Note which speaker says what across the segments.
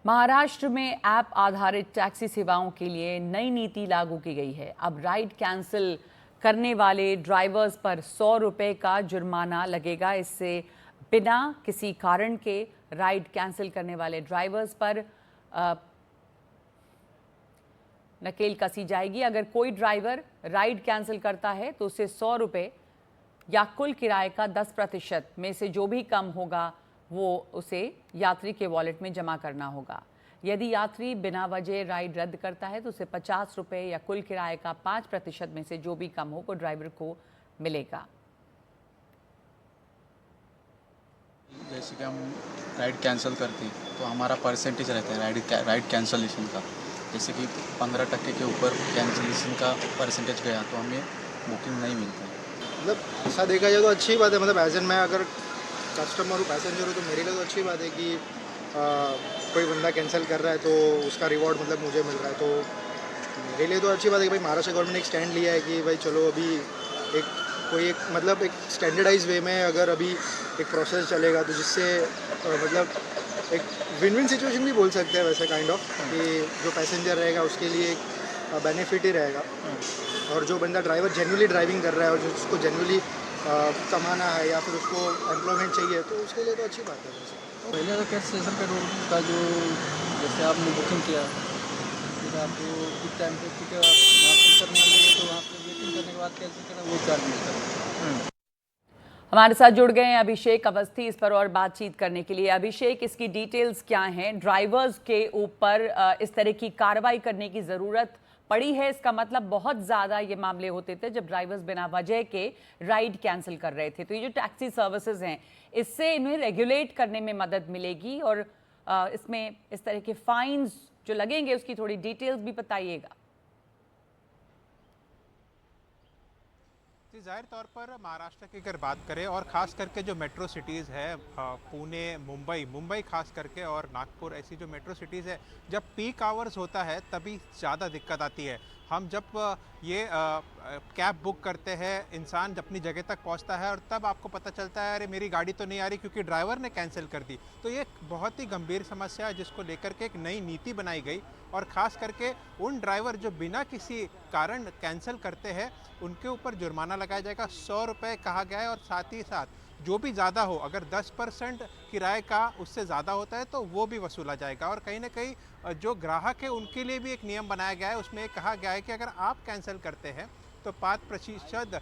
Speaker 1: महाराष्ट्र में ऐप आधारित टैक्सी सेवाओं के लिए नई नीति लागू की गई है। अब राइड कैंसिल करने वाले ड्राइवर्स पर 100 रुपये का जुर्माना लगेगा। इससे बिना किसी कारण के राइड कैंसिल करने वाले ड्राइवर्स पर नकेल कसी जाएगी। अगर कोई ड्राइवर राइड कैंसिल करता है तो उसे 100 रुपये या कुल किराए का 10% में से जो भी कम होगा वो उसे यात्री के वॉलेट में जमा करना होगा। यदि यात्री बिना वजह राइड रद्द करता है तो उसे 50 रुपये या कुल किराए का 5% में से जो भी कम हो वो ड्राइवर को मिलेगा।
Speaker 2: जैसे कि हम राइड कैंसिल करते हैं तो हमारा परसेंटेज रहता है राइड कैंसलेशन का। जैसे कि 15% के ऊपर कैंसिलेशन का परसेंटेज गया तो हमें बुकिंग नहीं मिलता है।
Speaker 3: मतलब ऐसा देखा जाए तो अच्छी बात है। मतलब एज एन मैं अगर कस्टमर हूँ, पैसेंजर हूँ, तो मेरे लिए तो अच्छी बात है कि कोई बंदा कैंसिल कर रहा है तो उसका रिवॉर्ड मतलब मुझे मिल रहा है। तो मेरे लिए तो अच्छी बात है कि भाई महाराष्ट्र गवर्नमेंट ने एक स्टैंड लिया है कि भाई चलो अभी एक मतलब एक स्टैंडर्डाइज वे में अगर अभी एक प्रोसेस चलेगा तो जिससे मतलब एक विन विन सिचुएशन भी बोल सकते हैं वैसे काइंड ऑफ, कि जो पैसेंजर रहेगा उसके लिए एक बेनिफिट ही रहेगा। और जो बंदा ड्राइवर जेन्युइनली ड्राइविंग कर रहा है और जो उसको जेन्युइनली कमाना है या फिर उसको एम्प्लॉयमेंट चाहिए तो उसके लिए तो अच्छी बात है। वैसे
Speaker 2: पहले तो कैंसलेशन का रूल का जो जैसे आपने बुकिंग किया फिर आपको किस टाइम पे टिकट वापसी करने के लिए तो वहाँ पे वेटिंग करने के बाद कैंसिल करना वो चार्ज मिलता है।
Speaker 1: हमारे साथ जुड़ गए हैं अभिषेक अवस्थी इस पर और बातचीत करने के लिए। अभिषेक, इसकी डिटेल्स क्या हैं? ड्राइवर्स के ऊपर इस तरह की कार्रवाई करने की ज़रूरत पड़ी है? इसका मतलब बहुत ज़्यादा ये मामले होते थे जब ड्राइवर्स बिना वजह के राइड कैंसिल कर रहे थे। तो ये जो टैक्सी सर्विसेज हैं इससे इन्हें रेगुलेट करने में मदद मिलेगी और इसमें इस तरह के फाइन्स जो लगेंगे उसकी थोड़ी डिटेल्स भी बताइएगा।
Speaker 4: जाहिर तौर पर महाराष्ट्र की अगर बात करें और ख़ास करके जो मेट्रो सिटीज़ है पुणे, मुंबई खास करके और नागपुर, ऐसी जो मेट्रो सिटीज़ है, जब पीक आवर्स होता है तभी ज़्यादा दिक्कत आती है। हम जब ये कैब बुक करते हैं, इंसान अपनी जगह तक पहुंचता है और तब आपको पता चलता है अरे मेरी गाड़ी तो नहीं आ रही क्योंकि ड्राइवर ने कैंसिल कर दी। तो ये बहुत ही गंभीर समस्या है जिसको लेकर के एक नई नीति बनाई गई और ख़ास करके उन ड्राइवर जो बिना किसी कारण कैंसिल करते हैं उनके ऊपर जुर्माना लगाया जाएगा। 100 रुपये कहा गया है और साथ ही साथ जो भी ज़्यादा हो, अगर 10% किराए का उससे ज़्यादा होता है तो वो भी वसूला जाएगा। और कहीं ना कहीं जो ग्राहक है उनके लिए भी एक नियम बनाया गया है। उसमें कहा गया है कि अगर आप कैंसिल करते हैं तो 5%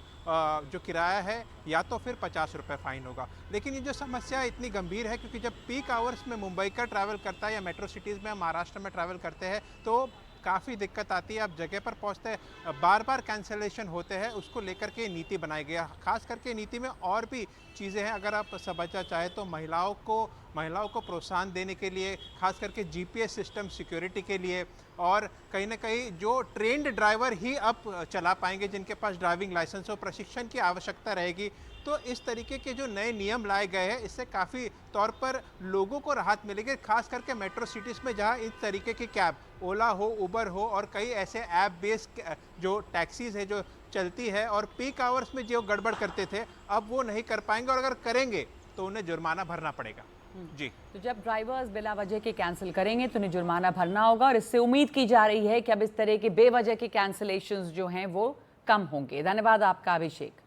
Speaker 4: जो किराया है या तो फिर 50 रुपये फ़ाइन होगा। लेकिन ये जो समस्या इतनी गंभीर है क्योंकि जब पीक आवर्स में मुंबई का ट्रैवल करता है या मेट्रो सिटीज़ में महाराष्ट्र में ट्रैवल करते हैं तो काफ़ी दिक्कत आती है। आप जगह पर पहुंचते हैं, बार बार कैंसिलेशन होते हैं, उसको लेकर के नीति बनाई गया। खास करके नीति में और भी चीज़ें हैं। अगर आप समझना चाहें तो महिलाओं को प्रोत्साहन देने के लिए, खास करके जीपीएस सिस्टम सिक्योरिटी के लिए, और कहीं ना कहीं जो ट्रेंड ड्राइवर ही अब चला पाएंगे जिनके पास ड्राइविंग लाइसेंस और प्रशिक्षण की आवश्यकता रहेगी। तो इस तरीके के जो नए नियम लाए गए हैं इससे काफ़ी तौर पर लोगों को राहत मिलेगी, खास करके मेट्रो सिटीज़ में जहां इस तरीके की कैब, ओला हो, उबर हो और कई ऐसे ऐप बेस्ड जो टैक्सीज़ है जो चलती है और पीक आवर्स में जो गड़बड़ करते थे अब वो नहीं कर पाएंगे और अगर करेंगे तो उन्हें जुर्माना भरना पड़ेगा। जी,
Speaker 1: तो जब ड्राइवर्स बिला वजह के कैंसिल करेंगे तो उन्हें जुर्माना भरना होगा और इससे उम्मीद की जा रही है कि अब इस तरह के बेवजह के कैंसिलेशंस जो हैं वो कम होंगे। धन्यवाद आपका अभिषेक।